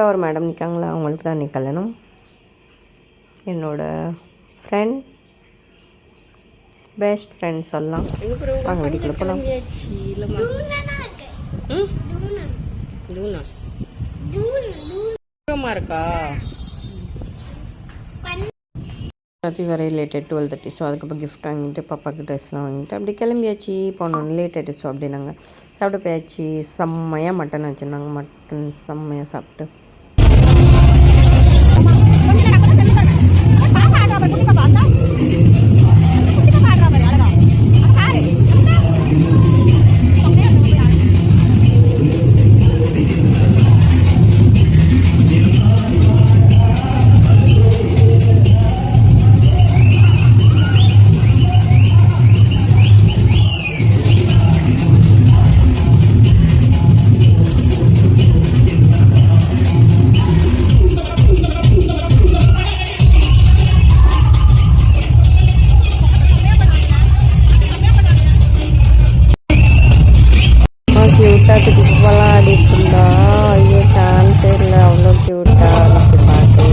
கரெக்டாக ஒரு மேடம் நிற்காங்களா, அவங்களுக்கு தான் நீ கல்யாணம். என்னோடய ஃப்ரெண்ட், பெஸ்ட் ஃப்ரெண்ட் சொல்லலாம். வாங்க வீட்டுக்குள்ளே போகலாம். இருக்கா ராத்திரி வரை லேட்டட் 12:30. ஸோ அதுக்கப்புறம் கிஃப்ட் வாங்கிட்டு பாப்பாவுக்கு ட்ரெஸ்லாம் வாங்கிட்டு அப்படி கிளம்பியாச்சு. போனோன்னு லேட்டட். ஸோ அப்படி நாங்கள் சாப்பிட போயாச்சு. செம்மையாக மட்டன் வச்சுருந்தாங்க. மட்டன் செம்மையாக சாப்பிட்டு கியூட்டாக குப்பெல்லாம் ஆடிட்டு இருந்தா. ஐயோ சான்ஸே இல்லை, அவ்வளோ கியூட்டாக இருந்துச்சு பார்த்து.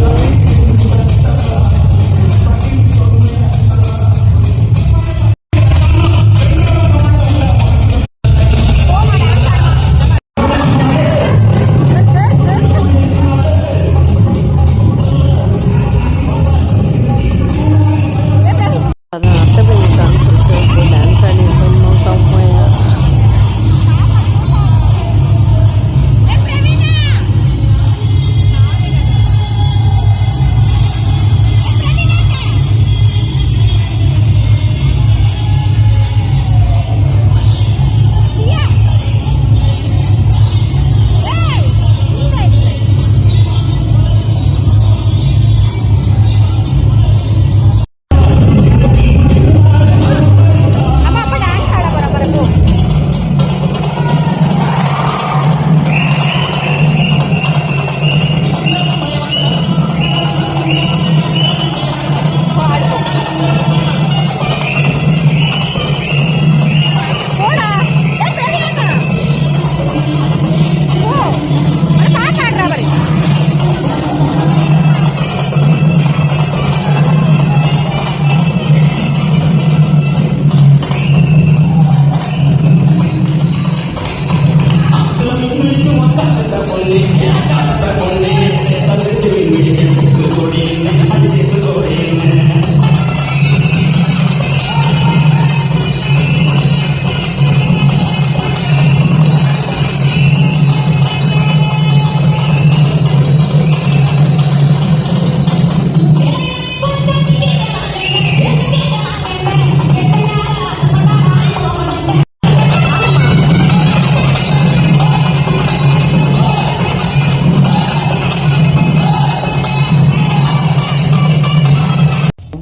அதான் அத்தை பையன் சொல்லிட்டு டான்ஸ் ஆடி இருந்தோம் செம்மையா.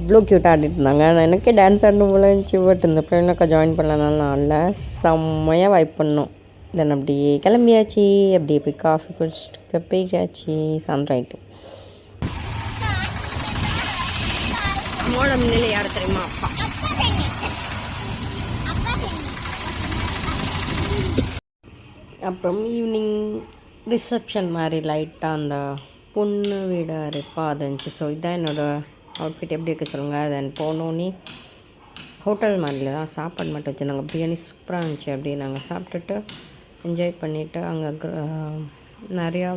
அவ்வளோ க்யூட்டாக ஆடிட்டு இருந்தாங்க. நான் எனக்கே டான்ஸ் ஆடணும் போல இருந்துச்சு. பட் இந்த பிள்ளைங்களக்கா ஜாயின் பண்ணலனால நான் இல்லை. செம்மையாக வைப் பண்ணோம். தென் அப்படியே கிளம்பியாச்சு. அப்படியே போய் காஃபி குடிச்சிட்டு போயிட்டாச்சு. சாயந்தரம் நிலை யார் தெரியுமா? அப்பா. அப்புறம் ஈவினிங் ரிசப்ஷன் மாதிரி லைட்டாக அந்த பொண்ணு வீடு அரைப்பாக இருந்துச்சு. ஸோ இதுதான் என்னோடய அவுட்ஃபிட். எப்படி இருக்குது சொல்லுங்கள். தென் போனோன்னே ஹோட்டல் மாதிரில தான் சாப்பாடு மட்டும் வச்சுருந்தாங்க. பிரியாணி சூப்பராக இருந்துச்சு. அப்படியே நாங்கள் சாப்பிட்டுட்டு என்ஜாய் பண்ணிவிட்டு அங்கே நிறையா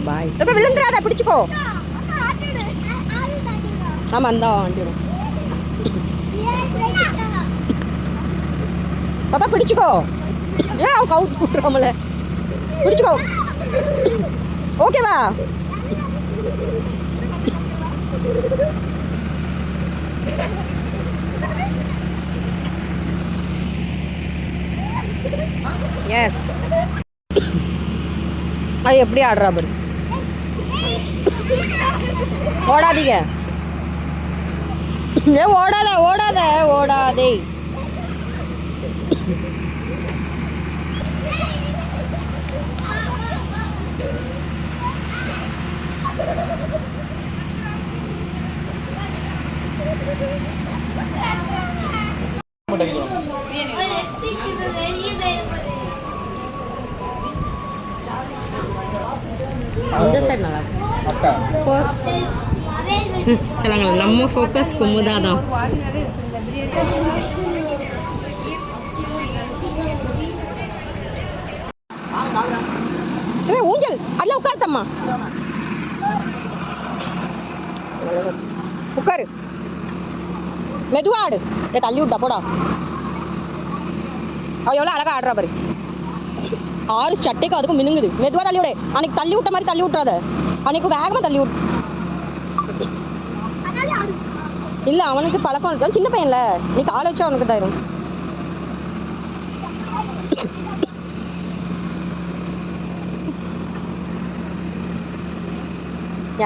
பாய் பிடிச்சிக்கோ. ஆமாம் அந்த வண்டிடும் பாப்பா பிடிச்சிக்கோ. ஏன் கவுத்து விட்டுறாமல பிடிச்சிக்கோ. ஓகேவா? எஸ். அது எப்படி ஆடுறா பாரு. ஓடாதீங்க. ஏ ஓடாத ஓடாத ஓடாதே. இந்த சைடு நல்லா சொல்லுங்க. நம்ம ஃபோக்கஸ் குமுதா தான். ஊஞ்சல் அதில் உட்காருத்தம்மா, உட்காரு, மெதுவா ஆடு. தள்ளி விட்டா போடா. அவ எவ்வளோ அழகா ஆடுறா பாரு. 6 சட்டைக்கு அதுக்கும் மினுங்குது. மெதுவா தள்ளி விடு. அன்னைக்கு தள்ளி விட்ட மாதிரி தள்ளி விட்டுறாத. அன்னைக்கு வேகமா தள்ளி விட்டு. இல்ல அவனுக்கு பழக்கம் இருக்கு. சின்ன பையன்ல நீ காலை வச்சா அவனுக்கு தாயிரும்.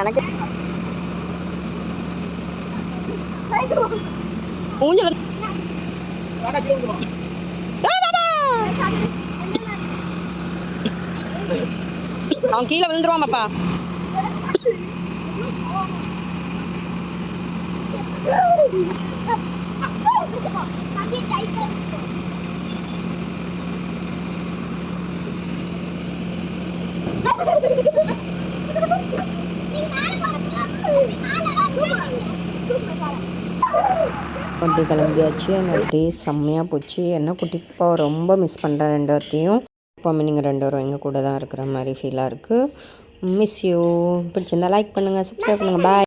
எனக்கு ஊஞ்சல் அவன் கீழே விழுந்துருவான் பாப்பா. அப்படி கிளம்பியாச்சு. அந்த டே செம்மையாக போச்சு. என்ன குட்டிப்பா ரொம்ப மிஸ் பண்ணுறேன் ரெண்டாத்தையும். எப்போவுமே நீங்கள் 2 பேரும் எங்கள் கூட தான் இருக்கிற மாதிரி ஃபீலாக இருக்குது. Miss you. பிடிச்சிருந்தா லைக் பண்ணுங்கள், சப்ஸ்கிரைப் பண்ணுங்கள். பாய்.